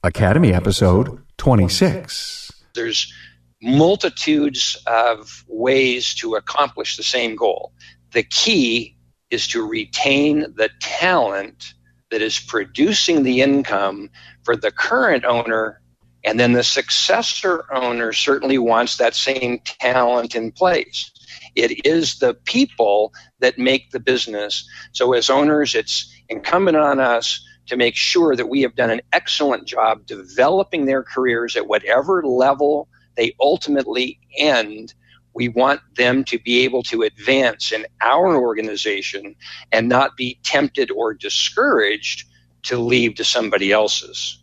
Academy episode 26. There's multitudes of ways to accomplish the same goal. The key is to retain the talent that is producing the income for the current owner, and then the successor owner certainly wants that same talent in place. It is the people that make the business. So as owners, it's incumbent on us to make sure that we have done an excellent job developing their careers at whatever level they ultimately end. We want them to be able to advance in our organization and not be tempted or discouraged to leave to somebody else's.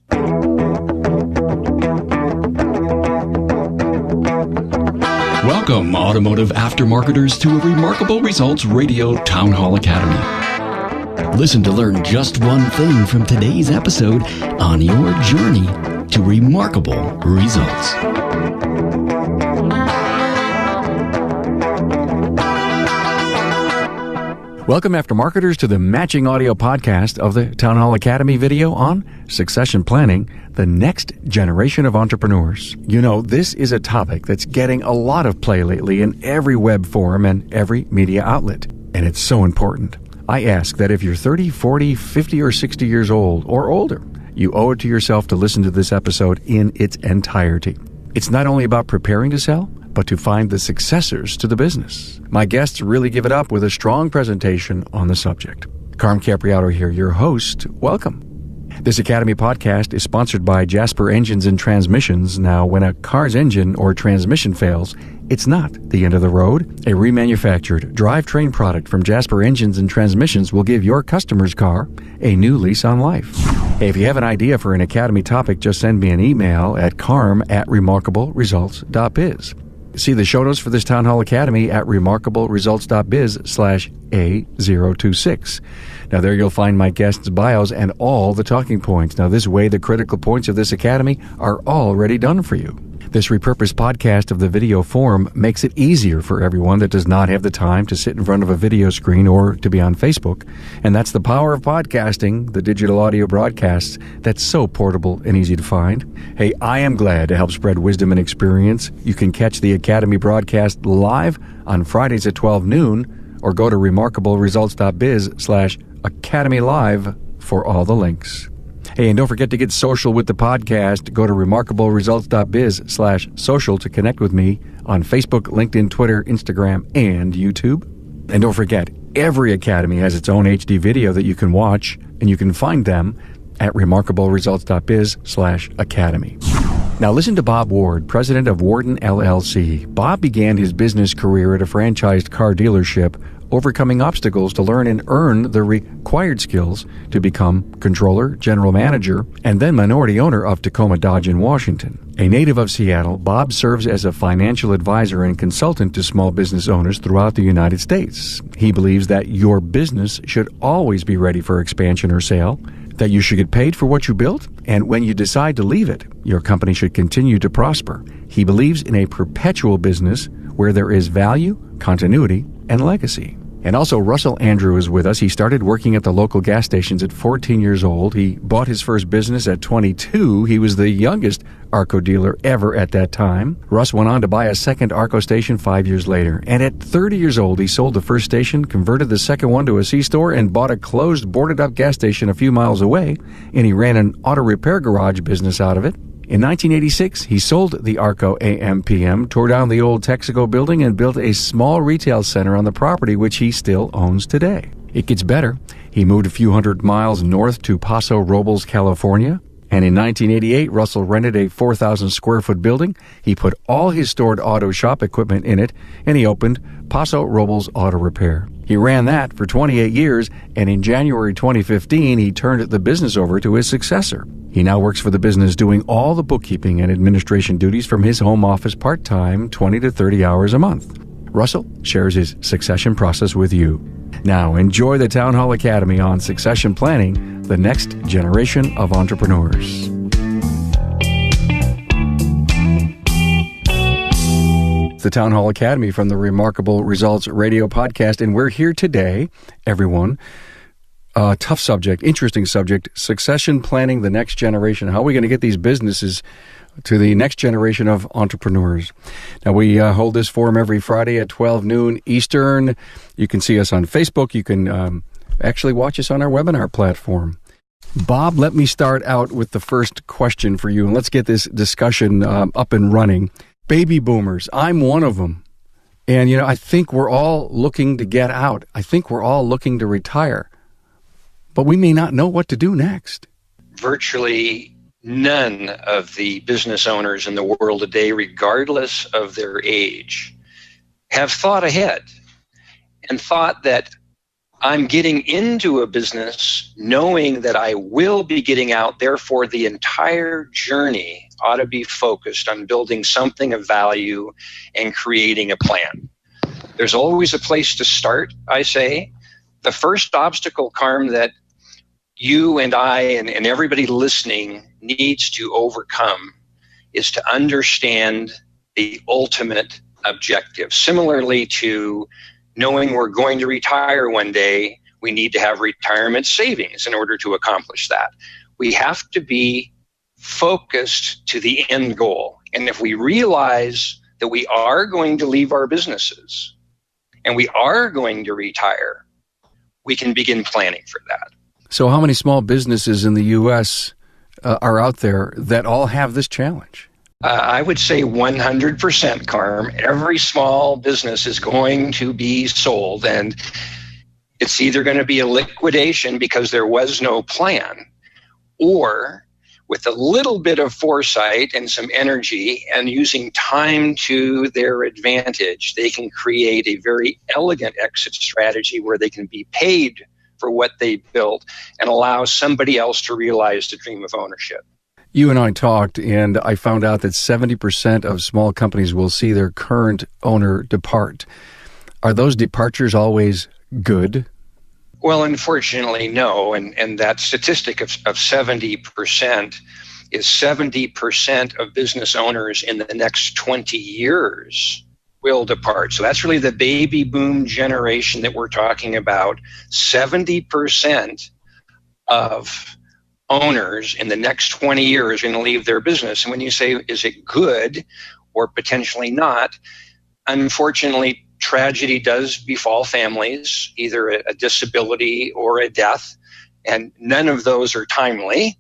Welcome, automotive aftermarketers, to a Remarkable Results Radio Town Hall Academy. Listen to learn just one thing from today's episode on your journey to remarkable results. Welcome, aftermarketers, to the matching audio podcast of the Town Hall Academy video on succession planning, the next generation of entrepreneurs. You know, this is a topic that's getting a lot of play lately in every web forum and every media outlet, and it's so important. I ask that if you're 30, 40, 50, or 60 years old or older, you owe it to yourself to listen to this episode in its entirety. It's not only about preparing to sell, but to find the successors to the business. My guests really give it up with a strong presentation on the subject. Carm Capriato here, your host. Welcome. This Academy podcast is sponsored by Jasper Engines and Transmissions. Now, when a car's engine or transmission fails, it's not the end of the road. A remanufactured drivetrain product from Jasper Engines and Transmissions will give your customer's car a new lease on life. Hey, if you have an idea for an Academy topic, just send me an email at carm@remarkableresults.biz. See the show notes for this Town Hall Academy at remarkableresults.biz/A026. Now, there you'll find my guests' bios and all the talking points. Now, this way, the critical points of this Academy are already done for you. This repurposed podcast of the video form makes it easier for everyone that does not have the time to sit in front of a video screen or to be on Facebook. And that's the power of podcasting, the digital audio broadcasts that's so portable and easy to find. Hey, I am glad to help spread wisdom and experience. You can catch the Academy broadcast live on Fridays at 12 noon or go to remarkableresults.biz/Academy Live for all the links. Hey, and don't forget to get social with the podcast. Go to remarkableresults.biz/social to connect with me on Facebook, LinkedIn, Twitter, Instagram, and YouTube. And don't forget, every Academy has its own HD video that you can watch, and you can find them at remarkableresults.biz/Academy. Now listen to Bob Ward, president of Wardden LLC. Bob began his business career at a franchised car dealership, overcoming obstacles to learn and earn the required skills to become controller, general manager, and then minority owner of Tacoma Dodge in Washington. A native of Seattle, Bob serves as a financial advisor and consultant to small business owners throughout the United States. He believes that your business should always be ready for expansion or sale, that you should get paid for what you built, and when you decide to leave it, your company should continue to prosper. He believes in a perpetual business where there is value, continuity, and legacy. And also, Russel Andrew is with us. He started working at the local gas stations at 14 years old. He bought his first business at 22. He was the youngest ARCO dealer ever at that time. Russ went on to buy a second ARCO station 5 years later. And at 30 years old, he sold the first station, converted the second one to a C-store, and bought a closed, boarded-up gas station a few miles away. And he ran an auto repair garage business out of it. In 1986, he sold the ARCO AM/PM, tore down the old Texaco building, and built a small retail center on the property, which he still owns today. It gets better. He moved a few hundred miles north to Paso Robles, California. And in 1988, Russell rented a 4,000 square foot building. He put all his stored auto shop equipment in it, and he opened Paso Robles Auto Repair. He ran that for 28 years, and in January 2015, he turned the business over to his successor. He now works for the business doing all the bookkeeping and administration duties from his home office part-time, 20 to 30 hours a month. Russell shares his succession process with you. Now, enjoy the Town Hall Academy on succession planning, the next generation of entrepreneurs. It's the Town Hall Academy from the Remarkable Results Radio podcast, and we're here today, everyone, Tough subject, interesting subject, succession planning, the next generation. How are we going to get these businesses to the next generation of entrepreneurs? Now, we hold this forum every Friday at 12 noon Eastern. You can see us on Facebook. You can actually watch us on our webinar platform. Bob, let me start out with the first question for you, and let's get this discussion up and running. Baby boomers, I'm one of them. And, I think we're all looking to get out. I think we're all looking to retire. But we may not know what to do next. Virtually none of the business owners in the world today, regardless of their age, have thought ahead and thought that I'm getting into a business knowing that I will be getting out. Therefore, the entire journey ought to be focused on building something of value and creating a plan. There's always a place to start, I say. The first obstacle, Carm, that you and I and everybody listening needs to overcome is to understand the ultimate objective. Similarly to knowing we're going to retire one day, we need to have retirement savings in order to accomplish that. We have to be focused to the end goal. And if we realize that we are going to leave our businesses and we are going to retire, we can begin planning for that. So how many small businesses in the U.S. Are out there that all have this challenge? I would say 100%, Carm. Every small business is going to be sold, and it's either going to be a liquidation because there was no plan, or with a little bit of foresight and some energy and using time to their advantage, they can create a very elegant exit strategy where they can be paid for what they built and allow somebody else to realize the dream of ownership. You and I talked, and I found out that 70% of small companies will see their current owner depart. Are those departures always good? Well, unfortunately, no. And that statistic of 70% is 70% of business owners in the next 20 years will depart. So that's really the baby boom generation that we're talking about. 70% of owners in the next 20 years are going to leave their business. And when you say, is it good or potentially not, unfortunately, tragedy does befall families, either a disability or a death, and none of those are timely.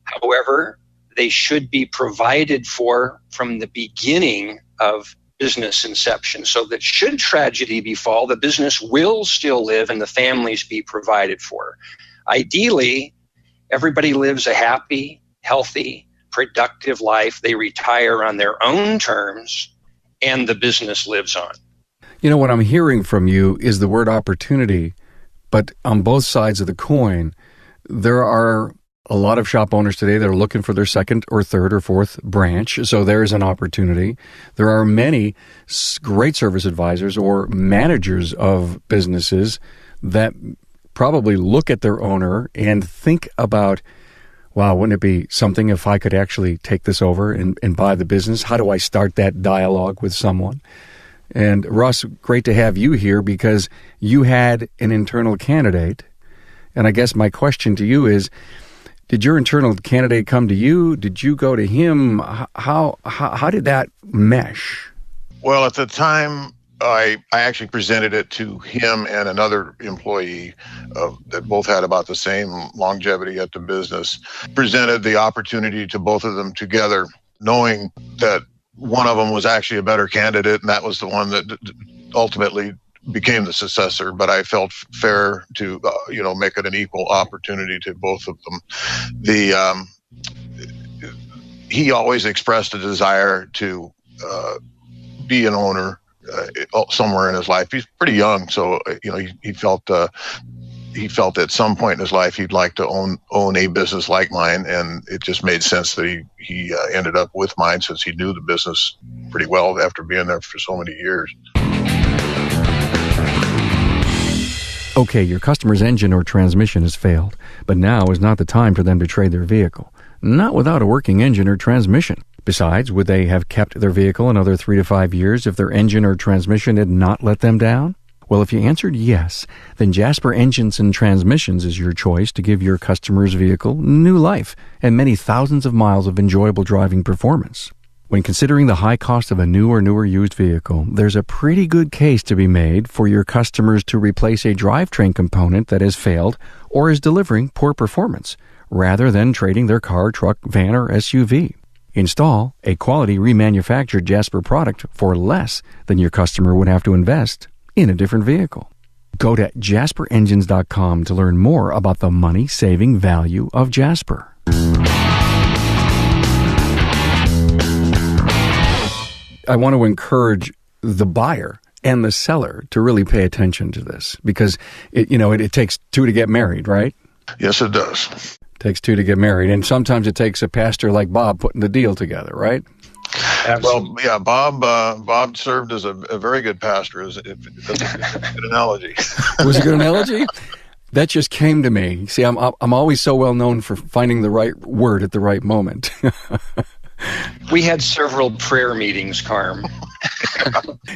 However, they should be provided for from the beginning of business inception, so that should tragedy befall, the business will still live and the families be provided for. Ideally, everybody lives a happy, healthy, productive life. They retire on their own terms, and the business lives on. You know, what I'm hearing from you is the word opportunity, but on both sides of the coin, there are a lot of shop owners today that are looking for their second or third or fourth branch, so there's an opportunity. There are many great service advisors or managers of businesses that probably look at their owner and think about, wow, wouldn't it be something if I could actually take this over and buy the business? How do I start that dialogue with someone? And Russ, great to have you here because you had an internal candidate. And I guess my question to you is, did your internal candidate come to you? Did you go to him? How did that mesh? Well, at the time, I actually presented it to him and another employee that both had about the same longevity at the business. Presented the opportunity to both of them together, knowing that one of them was actually a better candidate, and that was the one that ultimately became the successor. But I felt fair to make it an equal opportunity to both of them. He always expressed a desire to be an owner somewhere in his life. He's pretty young, so he felt at some point in his life he'd like to own a business like mine, and it just made sense that he ended up with mine since he knew the business pretty well after being there for so many years. Okay, your customer's engine or transmission has failed, but now is not the time for them to trade their vehicle. Not without a working engine or transmission. Besides, would they have kept their vehicle another 3 to 5 years if their engine or transmission had not let them down? Well, if you answered yes, then Jasper Engines and Transmissions is your choice to give your customer's vehicle new life and many thousands of miles of enjoyable driving performance. When considering the high cost of a new or newer used vehicle, there's a pretty good case to be made for your customers to replace a drivetrain component that has failed or is delivering poor performance, rather than trading their car, truck, van, or SUV. Install a quality remanufactured Jasper product for less than your customer would have to invest in a different vehicle. Go to jasperengines.com to learn more about the money-saving value of Jasper. I want to encourage the buyer and the seller to really pay attention to this because it takes two to get married, right? Yes, it does. Takes two to get married, and sometimes it takes a pastor like Bob putting the deal together, right? Absolutely. Well, yeah, Bob served as a very good pastor. That's a good analogy. Was it a good analogy? That just came to me. See, I'm always so well known for finding the right word at the right moment. We had several prayer meetings, Carm.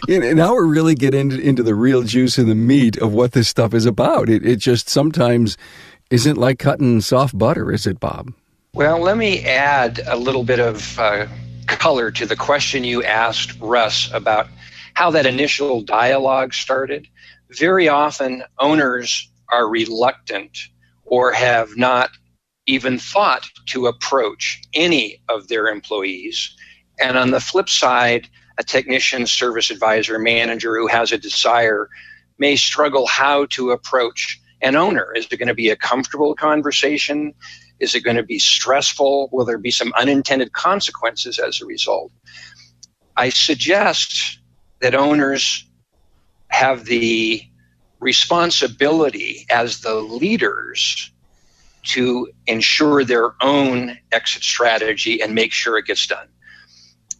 Now we're really getting into the real juice and the meat of what this stuff is about. It just sometimes isn't like cutting soft butter, is it, Bob? Well, let me add a little bit of color to the question you asked Russ about how that initial dialogue started. Very often, owners are reluctant or have not even thought to approach any of their employees. And on the flip side, a technician, service advisor, manager who has a desire may struggle how to approach an owner. Is it going to be a comfortable conversation? Is it going to be stressful? Will there be some unintended consequences as a result? I suggest that owners have the responsibility as the leaders to ensure their own exit strategy and make sure it gets done.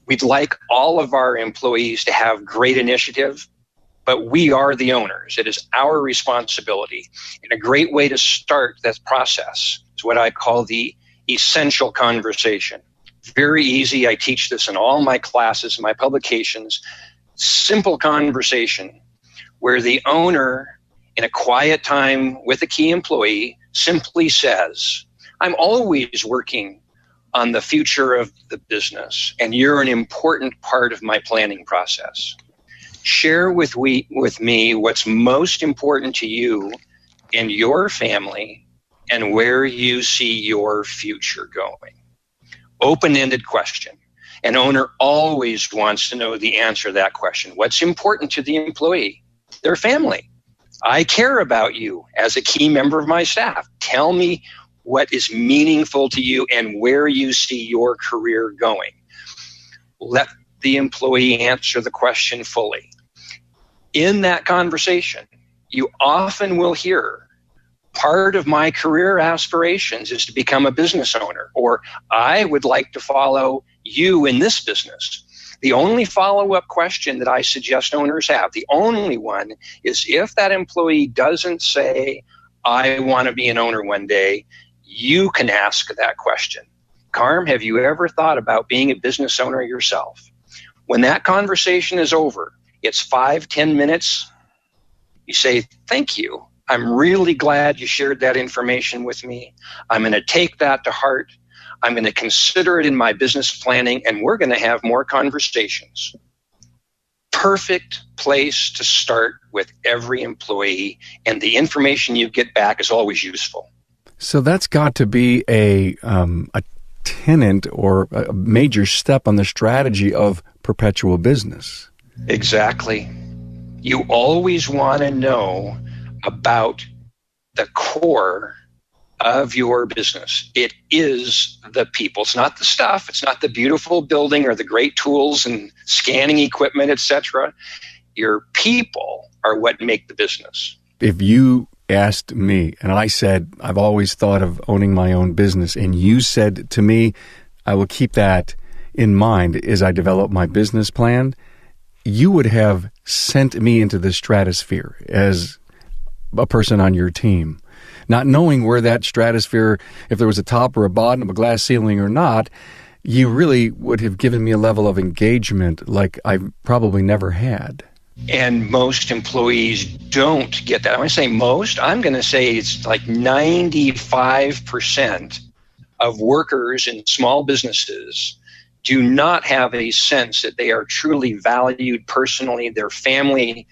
We'd like all of our employees to have great initiative, but we are the owners. It is our responsibility. And a great way to start that process is what I call the essential conversation. Very easy. I teach this in all my classes, my publications. Simple conversation where the owner, in a quiet time with a key employee, simply says, I'm always working on the future of the business, and you're an important part of my planning process. Share with me what's most important to you and your family and where you see your future going. Open-ended question. An owner always wants to know the answer to that question. What's important to the employee? Their family. I care about you as a key member of my staff. Tell me what is meaningful to you and where you see your career going. Let the employee answer the question fully. In that conversation, you often will hear, part of my career aspirations is to become a business owner, or I would like to follow you in this business. The only follow-up question that I suggest owners have, the only one, is if that employee doesn't say, I want to be an owner one day, you can ask that question. Carm, have you ever thought about being a business owner yourself? When that conversation is over, it's 5-10 minutes. You say, thank you. I'm really glad you shared that information with me. I'm going to take that to heart. I'm going to consider it in my business planning, and we're going to have more conversations. Perfect place to start with every employee, and the information you get back is always useful. So that's got to be a tenant or a major step on the strategy of perpetual business. Exactly. You always want to know about the core of your business. It is the people. It's not the stuff. It's not the beautiful building or the great tools and scanning equipment, etc. Your people are what make the business. If you asked me and I said, I've always thought of owning my own business, and you said to me, I will keep that in mind as I develop my business plan, you would have sent me into the stratosphere as a person on your team. Not knowing where that stratosphere, if there was a top or a bottom, a glass ceiling or not, you really would have given me a level of engagement like I've probably never had. And most employees don't get that. When I say most, I'm going to say it's like 95% of workers in small businesses do not have a sense that they are truly valued personally, their family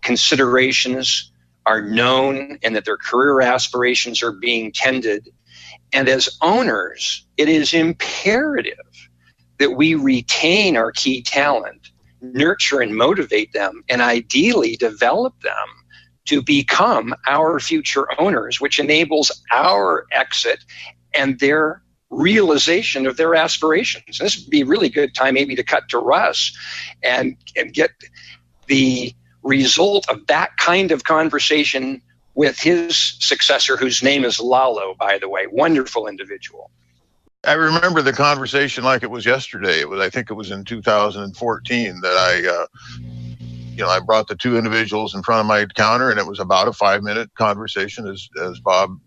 considerations are known, and that their career aspirations are being tended. And as owners, it is imperative that we retain our key talent, nurture and motivate them, and ideally develop them to become our future owners, which enables our exit and their realization of their aspirations. This would be a really good time maybe to cut to Russ and get the result of that kind of conversation with his successor, whose name is Lalo, by the way. Wonderful individual. I remember the conversation like it was yesterday. I think it was in 2014 that I brought the two individuals in front of my counter, and it was about a 5-minute conversation, as Bob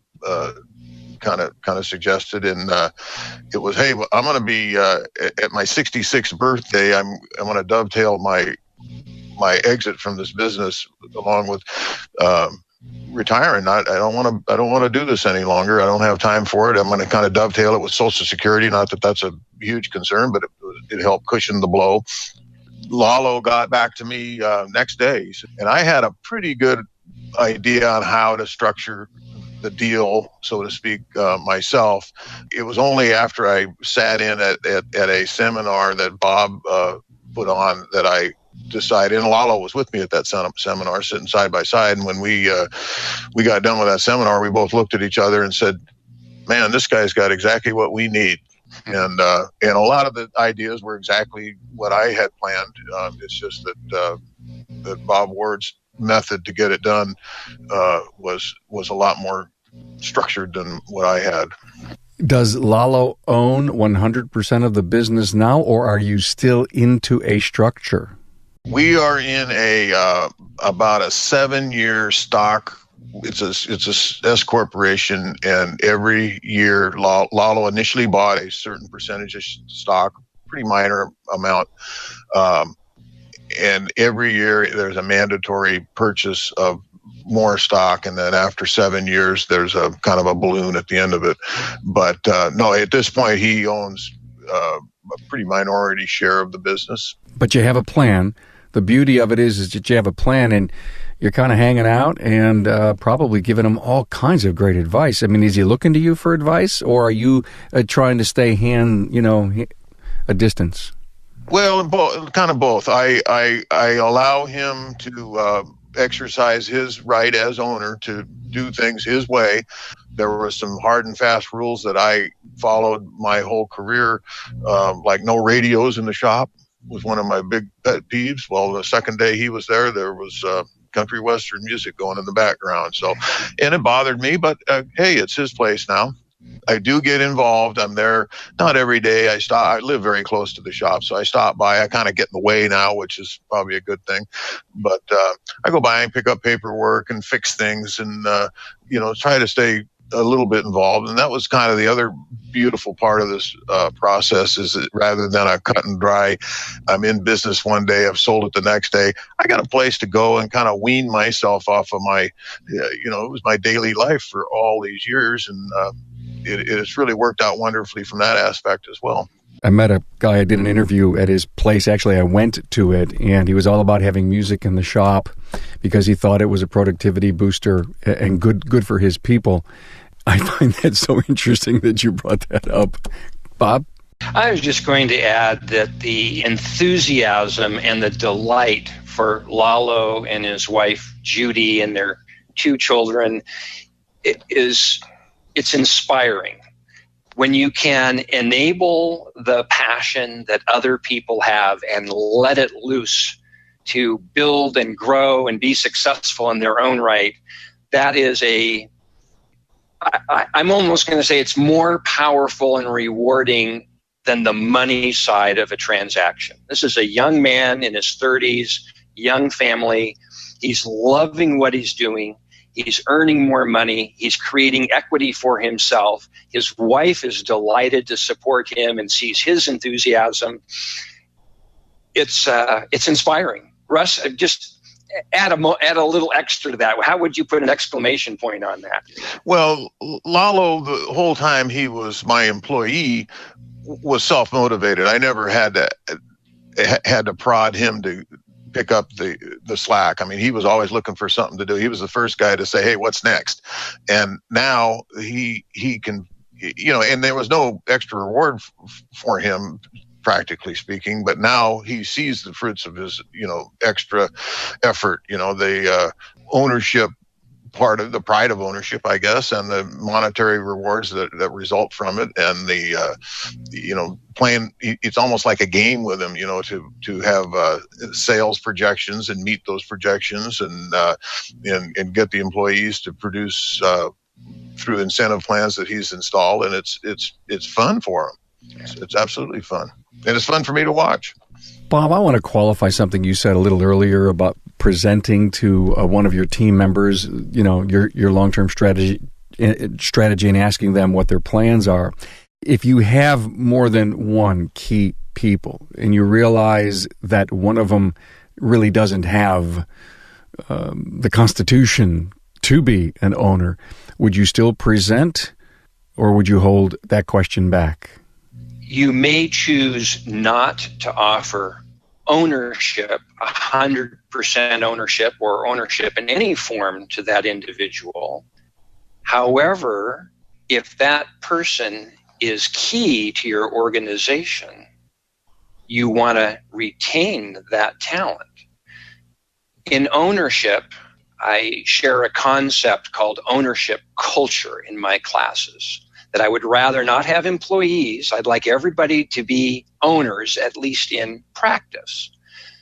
kind of suggested, and it was, hey, I'm going to be at my 66th birthday. I'm going to dovetail my exit from this business along with retiring. I don't want to do this any longer. I don't have time for it. I'm going to kind of dovetail it with Social Security. Not that that's a huge concern, but it helped cushion the blow. Lalo got back to me next day, and I had a pretty good idea on how to structure the deal, so to speak, myself. It was only after I sat in at a seminar that Bob put on that I decided, and Lalo was with me at that seminar, sitting side by side. And when we got done with that seminar, we both looked at each other and said, "Man, this guy's got exactly what we need." And a lot of the ideas were exactly what I had planned. It's just that Bob Ward's method to get it done was a lot more structured than what I had. Does Lalo own 100% of the business now, or are you still into a structure? We are in about a 7-year stock. It's a S corporation, and every year Lalo initially bought a certain percentage of stock, pretty minor amount, and every year there's a mandatory purchase of more stock, and then after 7 years there's a kind of a balloon at the end of it. But no, at this point he owns a pretty minority share of the business. But you have a plan. The beauty of it is that you have a plan, and you're kind of hanging out and probably giving him all kinds of great advice. I mean, is he looking to you for advice, or are you trying to stay a distance? Well, kind of both. I allow him to exercise his right as owner to do things his way. There were some hard and fast rules that I followed my whole career, like no radios in the shop was one of my big pet peeves. Well, the second day he was there was country western music going in the background. So, and it bothered me, but hey, it's his place now. I do get involved. I'm there not every day. I live very close to the shop, so I stop by. I kind of get in the way now, which is probably a good thing. But I go by and pick up paperwork and fix things, and try to stay a little bit involved. And that was kind of the other beautiful part of this process, is that rather than a cut and dry, I'm in business one day, I've sold it the next day, I got a place to go and kind of wean myself off of my, it was my daily life for all these years. And it has really worked out wonderfully from that aspect as well. I met a guy, I did an interview at his place. Actually, I went to it, and he was all about having music in the shop because he thought it was a productivity booster and good for his people. I find that so interesting that you brought that up. Bob? I was just going to add that the enthusiasm and the delight for Lalo and his wife, Judy, and their 2 children, it's inspiring. When you can enable the passion that other people have and let it loose to build and grow and be successful in their own right, that is I'm almost going to say it's more powerful and rewarding than the money side of a transaction. This is a young man in his 30s, young family. He's loving what he's doing. He's earning more money. He's creating equity for himself. His wife is delighted to support him and sees his enthusiasm. It's inspiring. Russ, just add a little extra to that. How would you put an exclamation point on that? Well, Lalo, the whole time he was my employee, was self-motivated. I never had to prod him to pick up the slack. I mean, he was always looking for something to do. He was the first guy to say, "Hey, what's next?" And now he can, and there was no extra reward for him, practically speaking, but now he sees the fruits of his, extra effort, the ownership part of the pride of ownership, I guess, and the monetary rewards that result from it, and the, playing. It's almost like a game with him, to have sales projections and meet those projections, and get the employees to produce through incentive plans that he's installed, and it's fun for him. It's absolutely fun, and it's fun for me to watch. Bob, I want to qualify something you said a little earlier about presenting to one of your team members, your long-term strategy and asking them what their plans are. If you have more than one key people and you realize that one of them really doesn't have the constitution to be an owner, would you still present, or would you hold that question back? You may choose not to offer ownership, 100% ownership, or ownership in any form to that individual. However, if that person is key to your organization, you want to retain that talent. In ownership, I share a concept called ownership culture in my classes, that I would rather not have employees. I'd like everybody to be owners, at least in practice.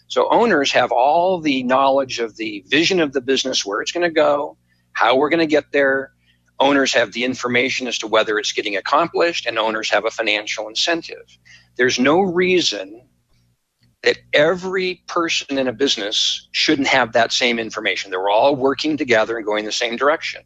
So owners have all the knowledge of the vision of the business, where it's going to go, how we're going to get there. Owners have the information as to whether it's getting accomplished, and owners have a financial incentive. There's no reason that every person in a business shouldn't have that same information. They're all working together and going the same direction.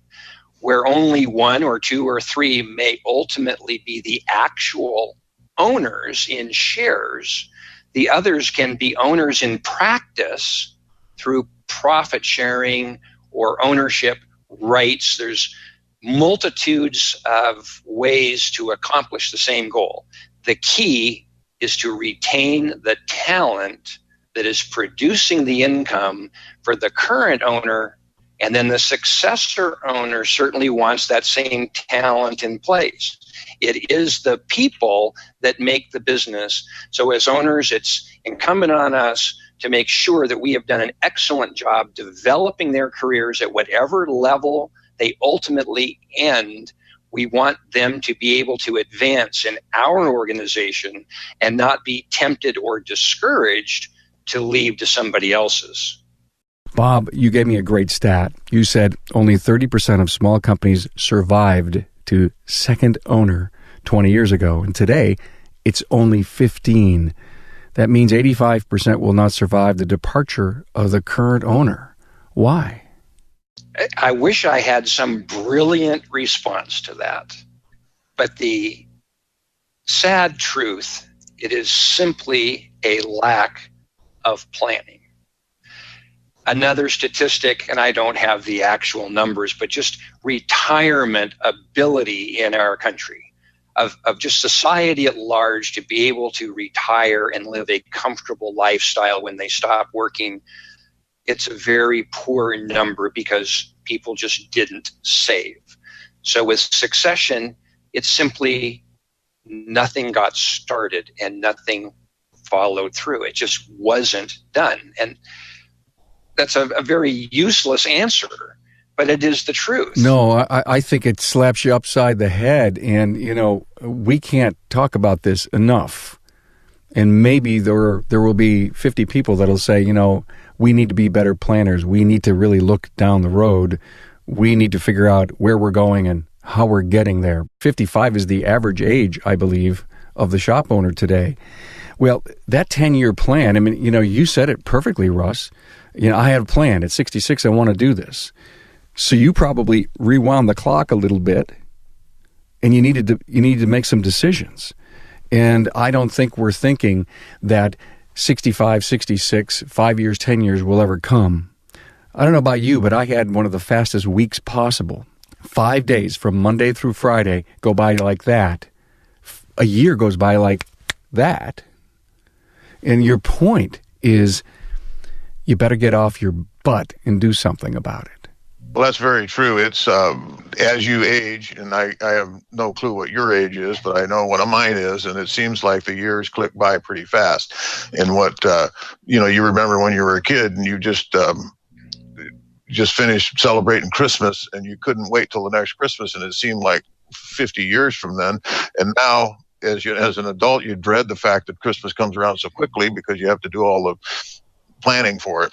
Where only one or two or three may ultimately be the actual owners in shares, the others can be owners in practice through profit sharing or ownership rights. There's multitudes of ways to accomplish the same goal. The key is to retain the talent that is producing the income for the current owner, and then the successor owner certainly wants that same talent in place. It is the people that make the business. So as owners, it's incumbent on us to make sure that we have done an excellent job developing their careers at whatever level they ultimately end. We want them to be able to advance in our organization and not be tempted or discouraged to leave to somebody else's. Bob, you gave me a great stat. You said only 30% of small companies survived to second owner 20 years ago, and today it's only 15. That means 85% will not survive the departure of the current owner. Why? I wish I had some brilliant response to that, but the sad truth, it is simply a lack of planning. Another statistic, and I don't have the actual numbers, but just retirement ability in our country, of just society at large to be able to retire and live a comfortable lifestyle when they stop working, it's a very poor number because people just didn't save. So with succession, it's simply nothing got started and nothing followed through. It just wasn't done. And that's a very useless answer, but it is the truth. No, I think it slaps you upside the head. And, we can't talk about this enough. And maybe there will be 50 people that'll say, we need to be better planners. We need to really look down the road. We need to figure out where we're going and how we're getting there. 55 is the average age, I believe, of the shop owner today. Well, that 10-year plan, you said it perfectly, Russ. I had a plan. At 66, I want to do this. So you probably rewound the clock a little bit, and you needed to make some decisions. And I don't think we're thinking that 65, 66, 5 years, 10 years will ever come. I don't know about you, but I had one of the fastest weeks possible. 5 days from Monday through Friday go by like that. A year goes by like that. And your point is you better get off your butt and do something about it. Well, that's very true. It's as you age, and I have no clue what your age is, but I know what mine is, and it seems like the years click by pretty fast. And what you remember when you were a kid, and you just finished celebrating Christmas, and you couldn't wait till the next Christmas, and it seemed like 50 years from then. And now, as an adult, you dread the fact that Christmas comes around so quickly because you have to do all the planning for it.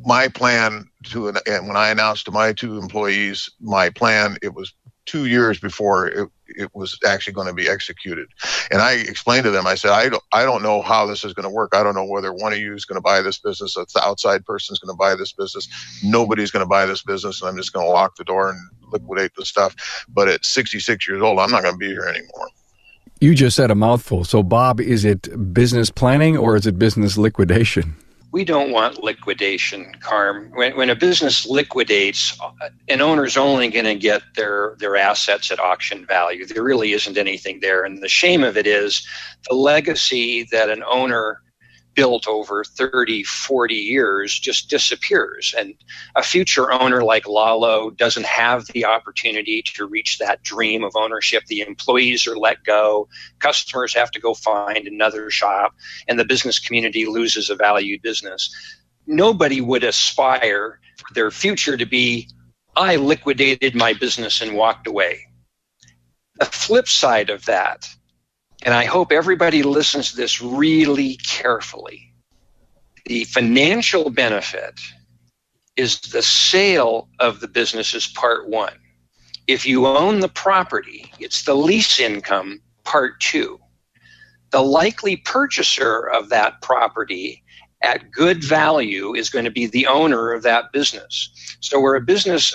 My plan and when I announced to my 2 employees my plan, it was 2 years before it was actually going to be executed. And I explained to them, I said, I don't know how this is going to work. I don't know whether one of you is going to buy this business, an outside person is going to buy this business. Nobody's going to buy this business, and I'm just going to lock the door and liquidate the stuff. But at 66 years old, I'm not going to be here anymore. You just said a mouthful. So, Bob, is it business planning or is it business liquidation? We don't want liquidation, Carm. When a business liquidates, an owner's only going to get their assets at auction value. There really isn't anything there. And the shame of it is the legacy that an owner built over 30, 40 years just disappears. And a future owner like Lalo doesn't have the opportunity to reach that dream of ownership. The employees are let go. Customers have to go find another shop, and the business community loses a valued business. Nobody would aspire for their future to be, I liquidated my business and walked away. The flip side of that, and I hope everybody listens to this really carefully, the financial benefit is the sale of the business is part 1. If you own the property, it's the lease income, part 2. The likely purchaser of that property at good value is going to be the owner of that business. So where a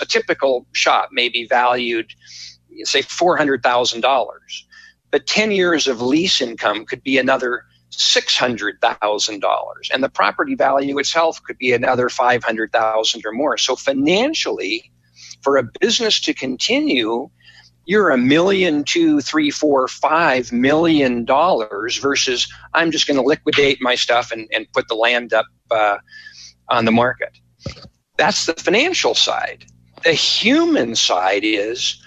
typical shop may be valued, say, $400,000. But 10 years of lease income could be another $600,000, and the property value itself could be another $500,000 or more. So financially, for a business to continue, you're $1 million, $2, $3, $4, $5 million versus I'm just going to liquidate my stuff and put the land up on the market. That's the financial side. The human side is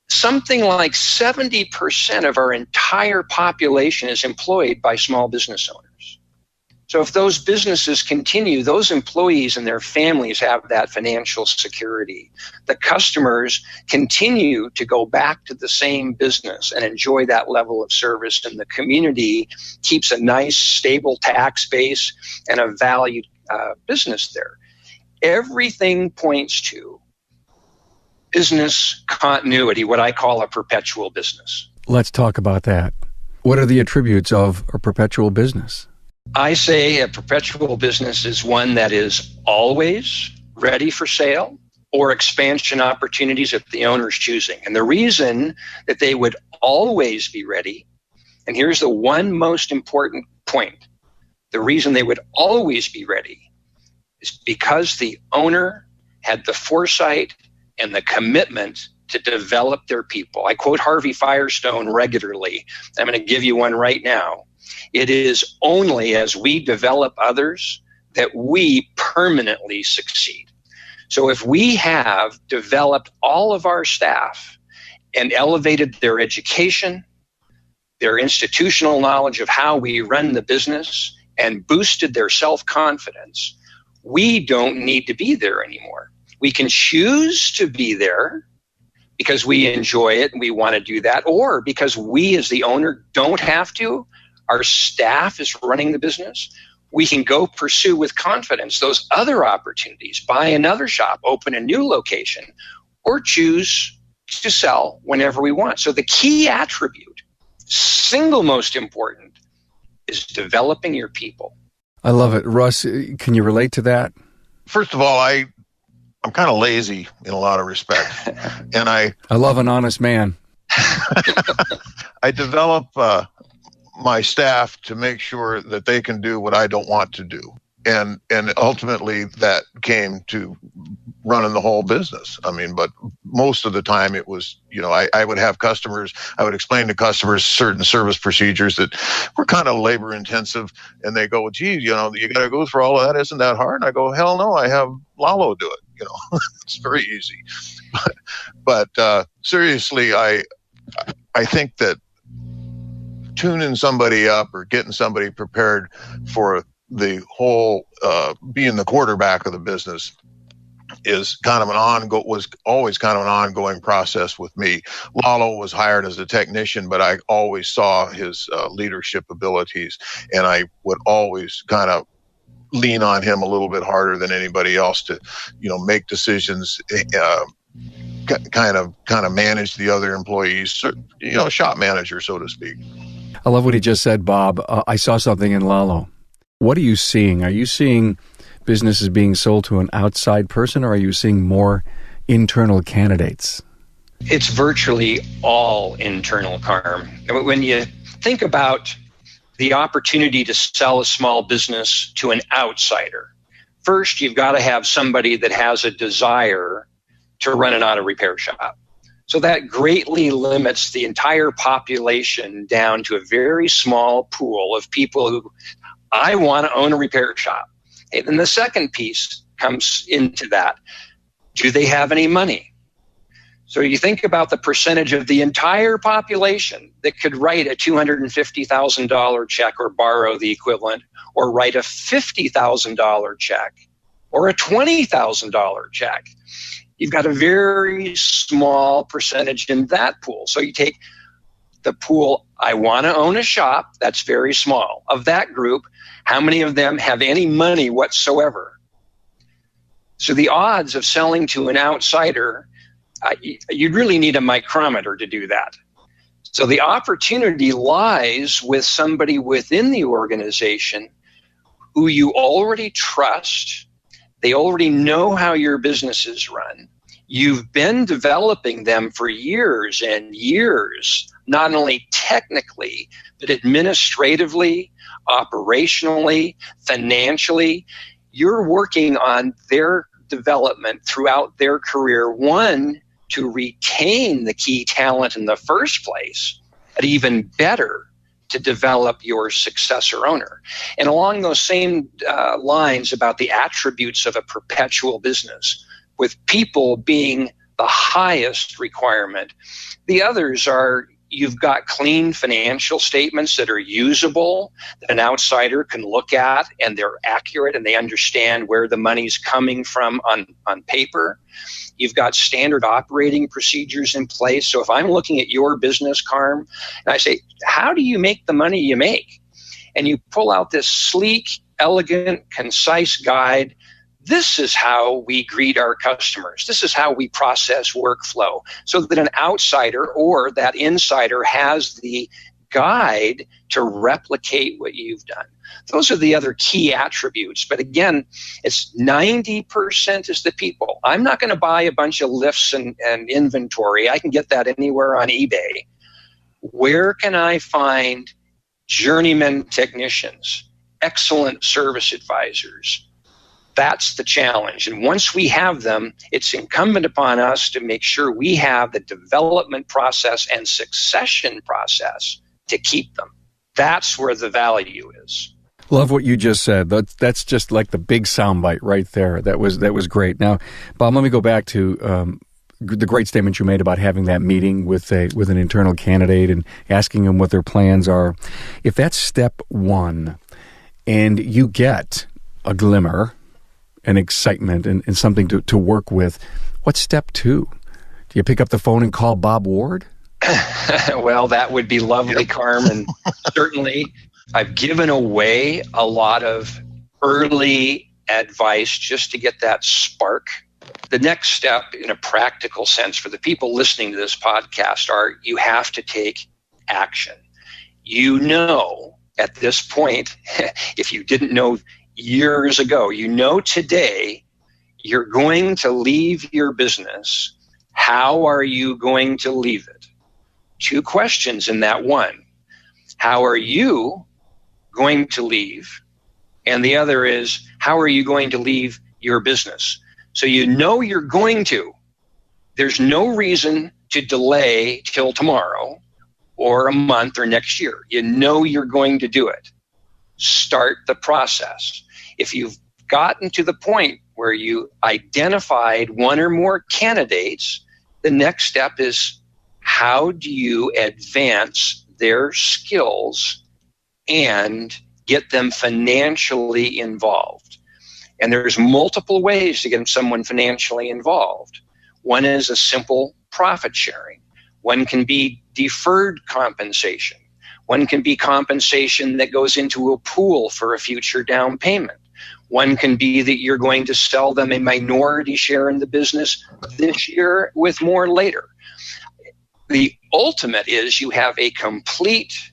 something like 70% of our entire population is employed by small business owners. So if those businesses continue, those employees and their families have that financial security. The customers continue to go back to the same business and enjoy that level of service, and the community keeps a nice, stable tax base and a valued business there. Everything points to business continuity, what I call a perpetual business. Let's talk about that. What are the attributes of a perpetual business? I say a perpetual business is one that is always ready for sale or expansion opportunities if the owner's choosing. And the reason that they would always be ready, and here's the one most important point, the reason they would always be ready is because the owner had the foresight and the commitment to develop their people. I quote Harvey Firestone regularly. I'm going to give you one right now. It is only as we develop others that we permanently succeed. So if we have developed all of our staff and elevated their education, their institutional knowledge of how we run the business, and boosted their self-confidence, we don't need to be there anymore. We can choose to be there because we enjoy it and we want to do that, or because we as the owner don't have to. Our staff is running the business. We can go pursue with confidence those other opportunities, buy another shop, open a new location, or choose to sell whenever we want. So the key attribute, single most important, is developing your people. I love it. Russ, can you relate to that? First of all, I'm kind of lazy in a lot of respects. And I love an honest man. I develop my staff to make sure that they can do what I don't want to do. and ultimately that came to running the whole business. I mean, but most of the time it was, I would have customers, I would explain to customers certain service procedures that were kind of labor intensive, and they go, gee, you got to go through all of that. Isn't that hard? And I go, hell no, I have Lalo do it. It's very easy. But seriously, I think that tuning somebody up or getting somebody prepared for the whole being the quarterback of the business is kind of was always kind of an ongoing process with me. Lalo was hired as a technician, but I always saw his leadership abilities, and I would always kind of lean on him a little bit harder than anybody else to, make decisions, kind of manage the other employees, shop manager, so to speak. I love what he just said, Bob. I saw something in Lalo. What are you seeing? Are you seeing businesses being sold to an outside person, or are you seeing more internal candidates? It's virtually all internal, Carm. When you think about the opportunity to sell a small business to an outsider, first you've got to have somebody that has a desire to run an auto repair shop. So that greatly limits the entire population down to a very small pool of people who, I want to own a repair shop. Okay, then the second piece comes into that. Do they have any money? So you think about the percentage of the entire population that could write a $250,000 check or borrow the equivalent, or write a $50,000 check or a $20,000 check. You've got a very small percentage in that pool. So you take the pool, I want to own a shop, that's very small. Of that group, how many of them have any money whatsoever? So the odds of selling to an outsider, you'd really need a micrometer to do that. So the opportunity lies with somebody within the organization who you already trust. They already know how your business is run. You've been developing them for years and years, not only technically, but administratively, operationally, financially. You're working on their development throughout their career, one, to retain the key talent in the first place, but even better, to develop your successor owner. And along those same lines about the attributes of a perpetual business, with people being the highest requirement, the others are, you've got clean financial statements that are usable, that an outsider can look at, and they're accurate and they understand where the money's coming from on paper. You've got standard operating procedures in place. So if I'm looking at your business, Carm, and I say, how do you make the money you make? And you pull out this sleek, elegant, concise guide. This is how we greet our customers. This is how we process workflow, so that an outsider or that insider has the guide to replicate what you've done. Those are the other key attributes. But again, it's 90% is the people. I'm not going to buy a bunch of lifts and inventory. I can get that anywhere on eBay. Where can I find journeyman technicians, excellent service advisors? That's the challenge. And once we have them, it's incumbent upon us to make sure we have the development process and succession process to keep them. That's where the value is. Love what you just said. That's just like the big soundbite right there. That was great. Now, Bob, let me go back to the great statement you made about having that meeting with an internal candidate and asking them what their plans are. If that's step one, and you get a glimmer, an excitement, and something to work with, what's step two? Do you pick up the phone and call Bob Ward? Well, that would be lovely, yep. Carmen. Certainly, I've given away a lot of early advice just to get that spark. The next step, in a practical sense, for the people listening to this podcast, are you have to take action. You know, at this point, if you didn't know years ago, you know today, you're going to leave your business. How are you going to leave it? Two questions in that one. How are you going to leave? and the other is, how are you going to leave your business? So you know you're going to. There's no reason to delay till tomorrow or a month or next year. You know you're going to do it. Start the process. If you've gotten to the point where you identified one or more candidates, the next step is, how do you advance their skills and get them financially involved? And there's multiple ways to get someone financially involved. One is a simple profit sharing. One can be deferred compensation. One can be compensation that goes into a pool for a future down payment. One can be that you're going to sell them a minority share in the business this year with more later. The ultimate is you have a complete,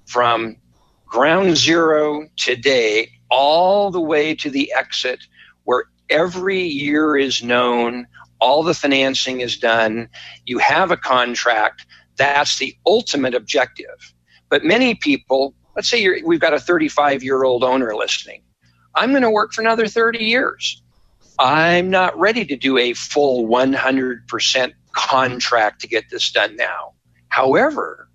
from ground zero today all the way to the exit, where every year is known, all the financing is done, you have a contract. That's the ultimate objective. But many people, let's say we've got a 35-year-old owner listening. I'm going to work for another 30 years. I'm not ready to do a full 100% contract to get this done now. However,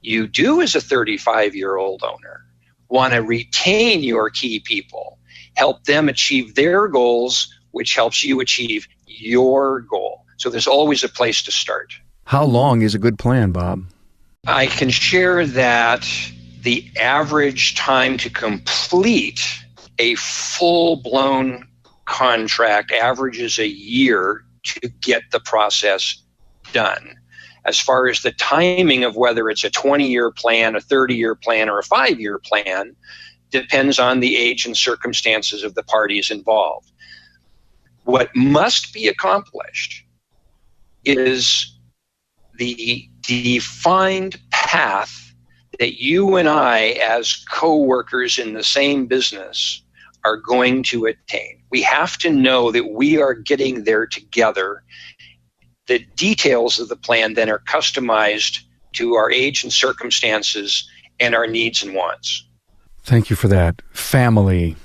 you do, as a 35-year-old owner, want to retain your key people, help them achieve their goals, which helps you achieve your goal. So there's always a place to start. How long is a good plan, Bob? I can share that the average time to complete a full-blown contract averages a year to get the process done. As far as the timing of whether it's a 20-year plan, a 30-year plan, or a 5-year plan, depends on the age and circumstances of the parties involved. What must be accomplished is the defined path that you and I, as co-workers in the same business, are going to attain. We have to know that we are getting there together. The details of the plan then are customized to our age and circumstances and our needs and wants. Thank you for that. Family.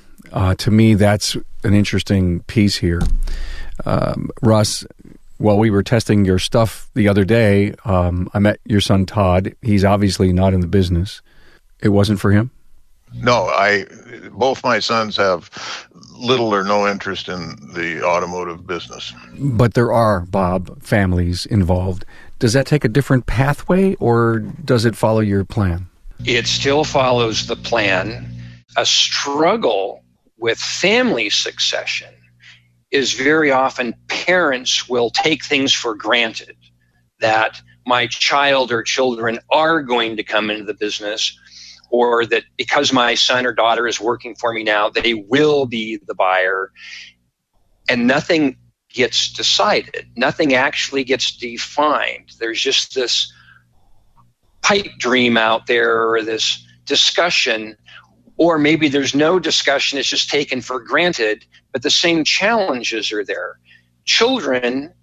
To me, that's an interesting piece here. Russ, while we were testing your stuff the other day, I met your son, Todd. He's obviously not in the business. It wasn't for him? No, both my sons have little or no interest in the automotive business. But there are, Bob, families involved. Does that take a different pathway, or does it follow your plan? It still follows the plan. A struggle with family succession is very often parents will take things for granted, that my child or children are going to come into the business, or that because my son or daughter is working for me now, they will be the buyer. And nothing gets decided. Nothing actually gets defined. There's just this pipe dream out there, or this discussion, or maybe there's no discussion, it's just taken for granted, but the same challenges are there. Children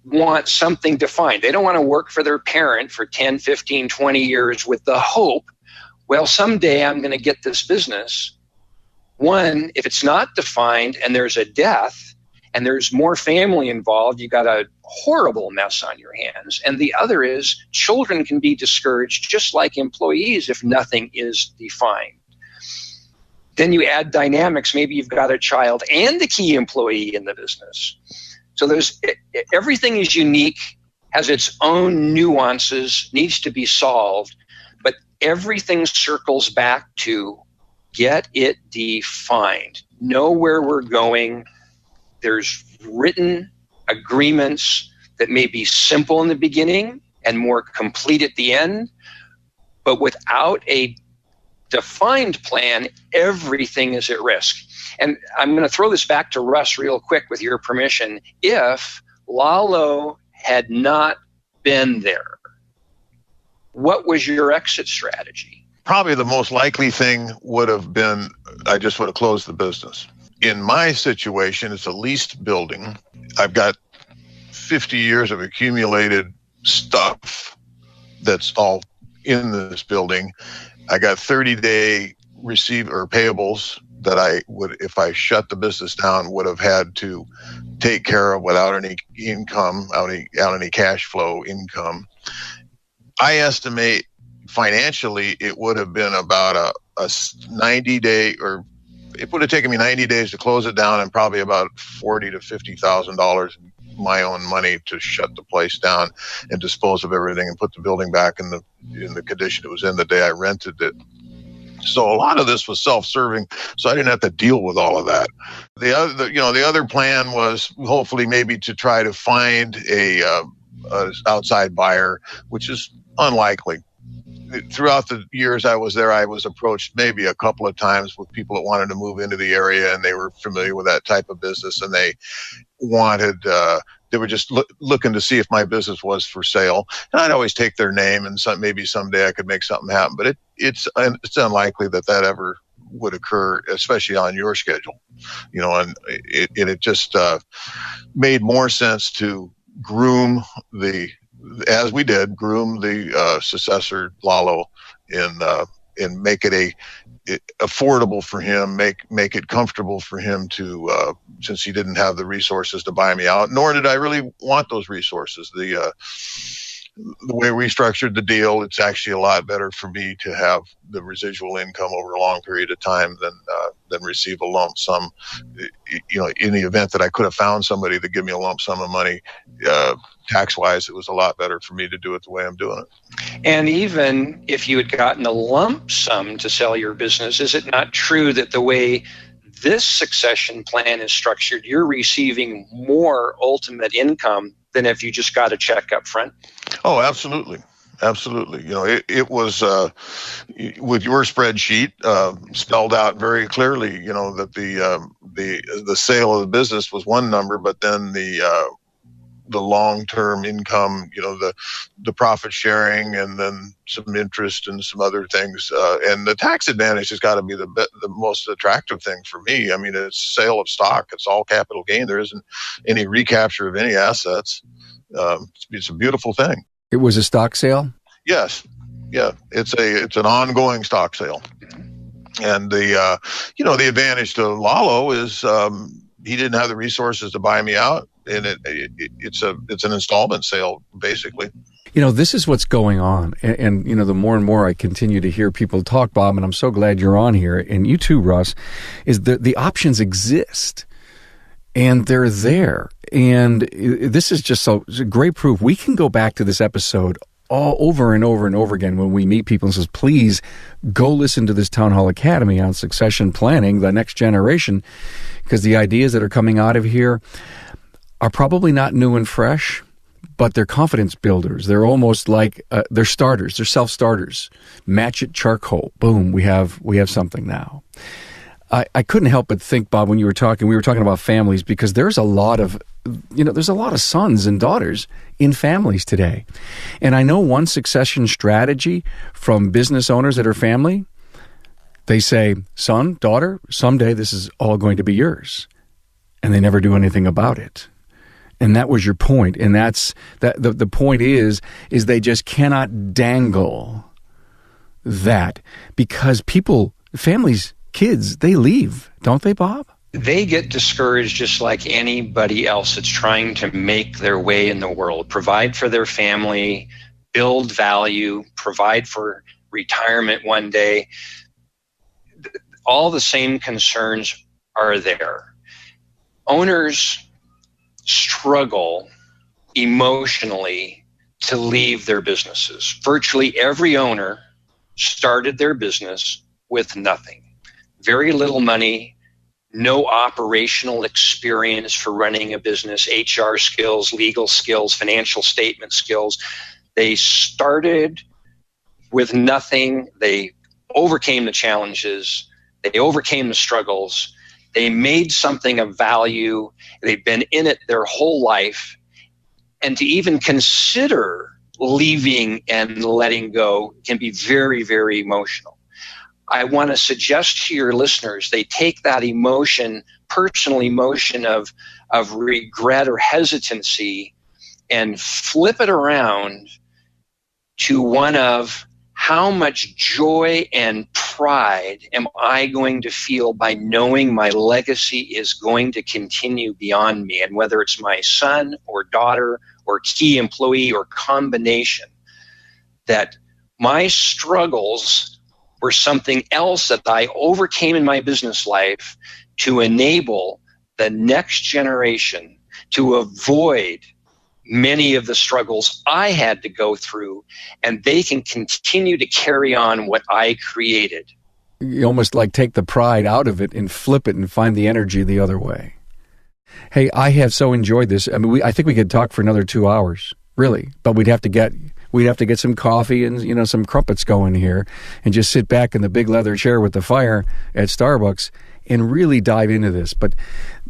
want something defined. They don't want to work for their parent for 10, 15, 20 years with the hope, well, someday I'm going to get this business. One, if it's not defined and there's a death and there's more family involved, you got a horrible mess on your hands. And the other is, children can be discouraged just like employees if nothing is defined. Then you add dynamics. Maybe you've got a child and a key employee in the business. So everything is unique, has its own nuances, needs to be solved, but everything circles back to get it defined. Know where we're going. There's written agreements that may be simple in the beginning and more complete at the end, but without a defined plan, everything is at risk. And I'm going to throw this back to Russ real quick with your permission. If Lalo had not been there, what was your exit strategy? Probably the most likely thing would have been, I just would have closed the business. In my situation, it's a leased building. I've got 50 years of accumulated stuff that's all in this building. I got 30-day receive or payables that I would, if I shut the business down, would have had to take care of without any income, without any cash flow income. I estimate financially it would have been about a 90-day, or it would have taken me 90 days to close it down, and probably about $40,000 to $50,000 my own money to shut the place down and dispose of everything and put the building back in the condition it was in the day I rented it. So a lot of this was self-serving, so I didn't have to deal with all of that. The other plan was hopefully maybe to try to find a outside buyer, which is unlikely. Throughout the years I was there, I was approached maybe a couple of times with people that wanted to move into the area, and they were familiar with that type of business, and they wanted they were just looking to see if my business was for sale. And I'd always take their name, and maybe someday I could make something happen. But it's unlikely that ever would occur, especially on your schedule. And it just made more sense to groom the successor Lalo and make it affordable for him, make it comfortable for him to, since he didn't have the resources to buy me out, nor did I really want those resources. The way we structured the deal, it's actually a lot better for me to have the residual income over a long period of time than receive a lump sum. In the event that I could have found somebody to give me a lump sum of money, tax-wise, it was a lot better for me to do it the way I'm doing it. And even if you had gotten a lump sum to sell your business, is it not true that the way this succession plan is structured, you're receiving more ultimate income than if you just got a check up front? Oh, absolutely. Absolutely. It was with your spreadsheet spelled out very clearly, that the sale of the business was one number, but then the long-term income, the profit sharing, and then some interest and some other things. And the tax advantage has got to be the most attractive thing for me. I mean, it's sale of stock. It's all capital gain. There isn't any recapture of any assets. It's a beautiful thing. It was a stock sale? Yes. Yeah. It's an ongoing stock sale. And the advantage to Lalo is he didn't have the resources to buy me out. And it's an installment sale, basically. This is what's going on. And the more and more I continue to hear people talk, Bob, and I'm so glad you're on here, and you too, Russ, is the options exist. And they're there. And this is just great proof. We can go back to this episode all over and over and over again when we meet people and says, please go listen to this Town Hall Academy on succession planning, the next generation, because the ideas that are coming out of here are probably not new and fresh, but they're confidence builders. They're almost like they're starters. They're self-starters. Match it charcoal. Boom, we have something now. I couldn't help but think, Bob, when we were talking about families, because there's a lot of sons and daughters in families today. And I know one succession strategy from business owners that are family, they say, son, daughter, someday this is all going to be yours. And they never do anything about it. And that was your point. And that's the point is they just cannot dangle that, because families, kids, they leave, don't they, Bob? They get discouraged just like anybody else that's trying to make their way in the world, provide for their family, build value, provide for retirement one day. All the same concerns are there. Owners struggle emotionally to leave their businesses. Virtually every owner started their business with nothing. Very little money, no operational experience for running a business, HR skills, legal skills, financial statement skills. They started with nothing. They overcame the challenges. They overcame the struggles. They made something of value. They've been in it their whole life. And to even consider leaving and letting go can be very, very emotional. I want to suggest to your listeners, they take that emotion, personal emotion of regret or hesitancy, and flip it around to one of how much joy and pride am I going to feel by knowing my legacy is going to continue beyond me? And whether it's my son or daughter or key employee or combination, that my struggles were something else that I overcame in my business life to enable the next generation to avoid many of the struggles I had to go through, and they can continue to carry on what I created. You almost like take the pride out of it and flip it and find the energy the other way. Hey, I have so enjoyed this. I mean, I think we could talk for another 2 hours, really, but we'd have to get some coffee and some crumpets going here and just sit back in the big leather chair with the fire at Starbucks and really dive into this. But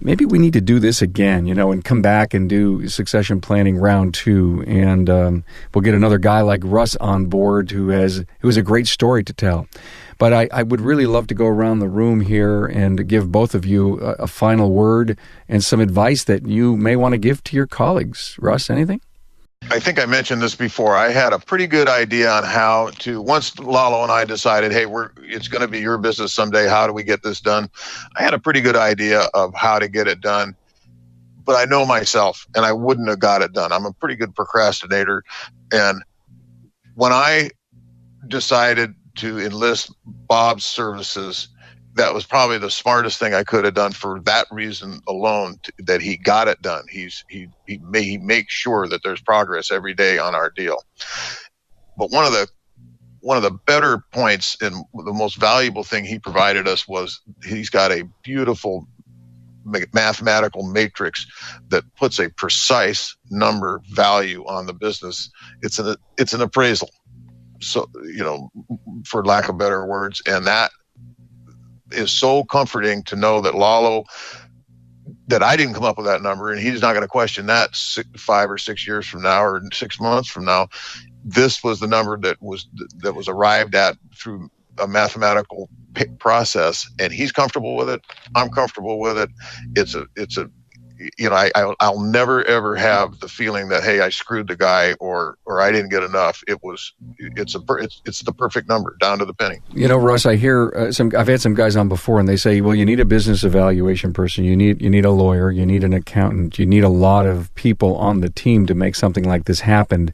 maybe we need to do this again, and come back and do succession planning round 2. And we'll get another guy like Russ on board who has a great story to tell. But I would really love to go around the room here and give both of you a final word and some advice that you may want to give to your colleagues. Russ, anything? I think I mentioned this before. I had a pretty good idea on how to, once Lalo and I decided, hey, it's going to be your business someday. How do we get this done? I had a pretty good idea of how to get it done, but I know myself and I wouldn't have got it done. I'm a pretty good procrastinator. And when I decided to enlist Bob's services, that was probably the smartest thing I could have done for that reason alone, that he got it done. He makes sure that there's progress every day on our deal. But one of the better points and the most valuable thing he provided us was he's got a beautiful mathematical matrix that puts a precise number value on the business. It's an appraisal. So, for lack of better words, and that is so comforting to know that that I didn't come up with that number, and he's not going to question that 5 or 6 years from now or 6 months from now. This was the number that was arrived at through a mathematical process, and he's comfortable with it. I'm comfortable with it. I'll never ever have the feeling that, hey, I screwed the guy or I didn't get enough. It's the perfect number down to the penny. Russ, I hear I've had some guys on before, and they say, well, you need a business evaluation person, you need a lawyer, you need an accountant, you need a lot of people on the team to make something like this happen.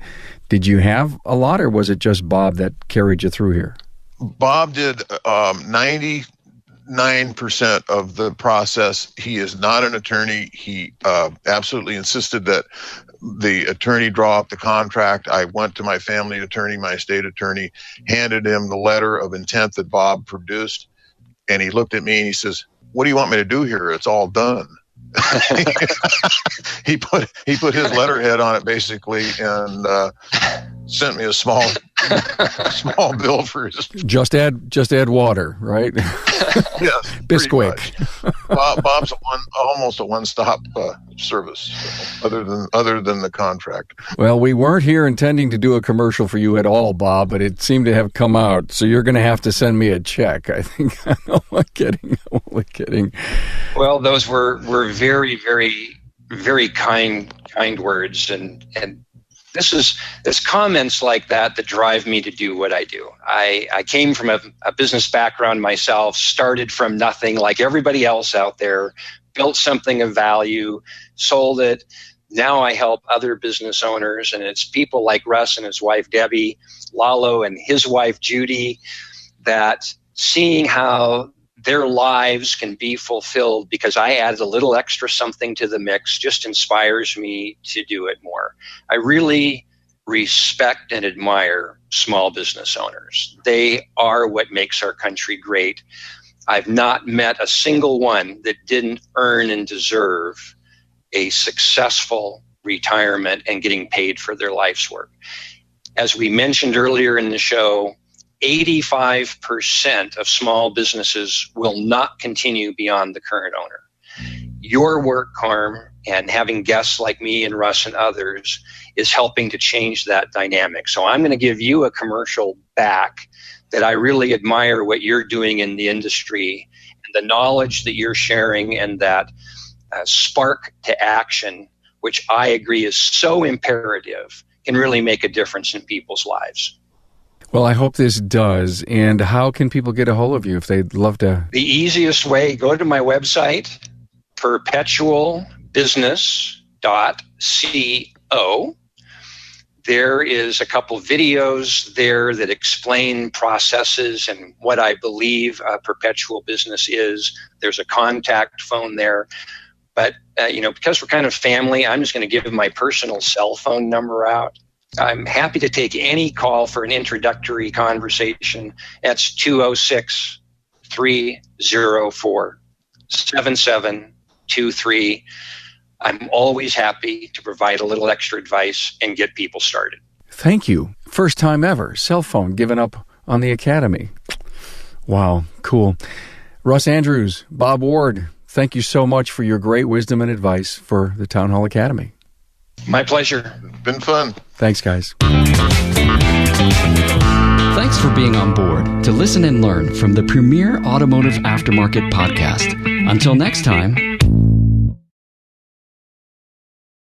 Did you have a lot, or was it just Bob that carried you through here? Bob did 99% of the process. He is not an attorney. He absolutely insisted that the attorney draw up the contract. I went to my family attorney, my estate attorney, handed him the letter of intent that Bob produced, and he looked at me and he says, "What do you want me to do here? It's all done." He put his letterhead on it basically, and sent me a small bill for his. Just add water, right? Yes, Bisquick. Bob's almost a one-stop service, other than the contract. Well, we weren't here intending to do a commercial for you at all, Bob, but it seemed to have come out. So you're going to have to send me a check. I think I'm only kidding. Well, those were very, very, very kind words, and There's comments like that drive me to do what I do. I came from a business background myself, started from nothing like everybody else out there, built something of value, sold it. Now I help other business owners, and it's people like Russ and his wife, Debbie, Lalo and his wife, Judy, that seeing how their lives can be fulfilled because I added a little extra something to the mix just inspires me to do it more. I really respect and admire small business owners. They are what makes our country great. I've not met a single one that didn't earn and deserve a successful retirement and getting paid for their life's work. As we mentioned earlier in the show, 85% of small businesses will not continue beyond the current owner. Your work, Carm, and having guests like me and Russ and others is helping to change that dynamic. So I'm going to give you a commercial back that I really admire what you're doing in the industry and the knowledge that you're sharing and that spark to action, which I agree is so imperative, can really make a difference in people's lives. Well, I hope this does. And how can people get a hold of you if they'd love to? The easiest way, go to my website, perpetualbusiness.co. There is a couple videos there that explain processes and what I believe Perpetual Business is. There's a contact phone there. But, because we're kind of family, I'm just going to give my personal cell phone number out. I'm happy to take any call for an introductory conversation. That's 206-304-7723. I'm always happy to provide a little extra advice and get people started. Thank you. First time ever. Cell phone given up on the Academy. Wow, cool. Russ Andrews, Bob Ward, thank you so much for your great wisdom and advice for the Town Hall Academy. My pleasure. Been fun. Thanks, guys. Thanks for being on board to listen and learn from the premier automotive aftermarket podcast. Until next time,